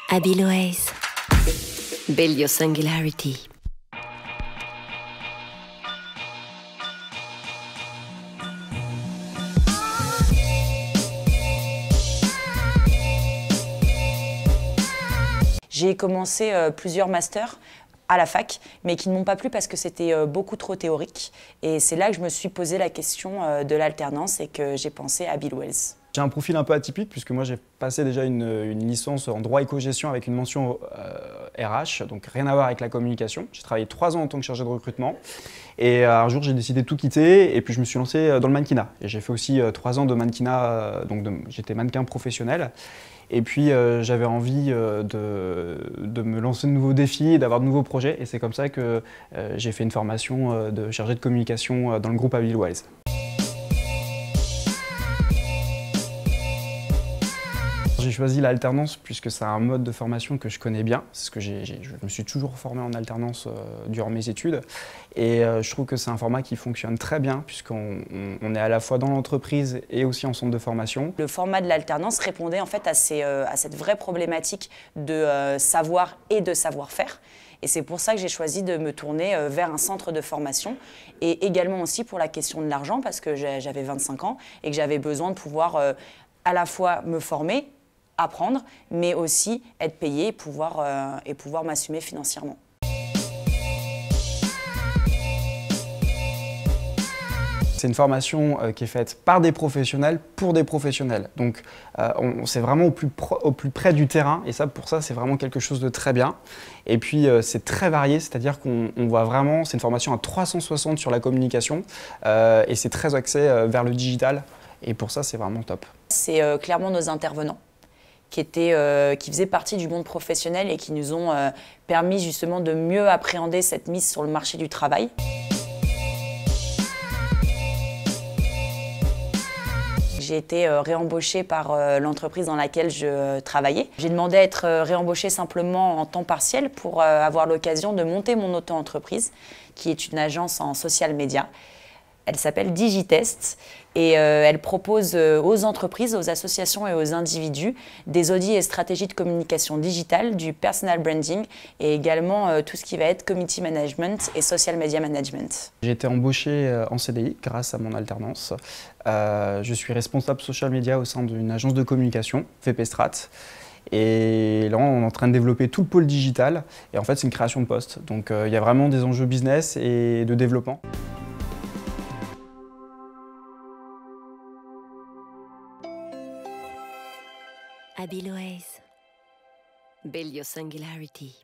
Abiloaise. Build your singularity. J'ai commencé plusieurs masters à la fac, mais qui ne m'ont pas plu parce que c'était beaucoup trop théorique. Et c'est là que je me suis posé la question de l'alternance et que j'ai pensé à Bill Wells. J'ai un profil un peu atypique puisque moi j'ai passé déjà une licence en droit et co-gestion avec une mention RH, donc rien à voir avec la communication. J'ai travaillé 3 ans en tant que chargé de recrutement et un jour j'ai décidé de tout quitter et puis je me suis lancé dans le mannequinat. Et j'ai fait aussi 3 ans de mannequinat, j'étais mannequin professionnel. Et puis j'avais envie de me lancer de nouveaux défis et d'avoir de nouveaux projets. Et c'est comme ça que j'ai fait une formation de chargé de communication dans le groupe Bill Wells. J'ai choisi l'alternance puisque c'est un mode de formation que je connais bien. C'est ce que je me suis toujours formé en alternance durant mes études. Et je trouve que c'est un format qui fonctionne très bien puisqu'on est à la fois dans l'entreprise et aussi en centre de formation. Le format de l'alternance répondait en fait à cette vraie problématique de savoir et de savoir-faire. Et c'est pour ça que j'ai choisi de me tourner vers un centre de formation et également aussi pour la question de l'argent parce que j'avais 25 ans et que j'avais besoin de pouvoir à la fois me former, apprendre, mais aussi être payé et pouvoir m'assumer financièrement. C'est une formation qui est faite par des professionnels pour des professionnels. Donc c'est vraiment au plus près du terrain et ça, pour ça, c'est vraiment quelque chose de très bien. Et puis c'est très varié, c'est-à-dire qu'on voit vraiment, c'est une formation à 360 sur la communication et c'est très axé vers le digital et pour ça, c'est vraiment top. C'est clairement nos intervenants qui faisaient partie du monde professionnel et qui nous ont permis justement de mieux appréhender cette mise sur le marché du travail. J'ai été réembauchée par l'entreprise dans laquelle je travaillais. J'ai demandé à être réembauchée simplement en temps partiel pour avoir l'occasion de monter mon auto-entreprise, qui est une agence en social media. Elle s'appelle Digitest et elle propose aux entreprises, aux associations et aux individus des audits et stratégies de communication digitale, du personal branding et également tout ce qui va être community management et social media management. J'ai été embauché en CDI grâce à mon alternance. Je suis responsable social media au sein d'une agence de communication, VP Strat. Et là, on est en train de développer tout le pôle digital et en fait, c'est une création de poste. Donc, il y a vraiment des enjeux business et de développement. Abiloaise. Build your singularity.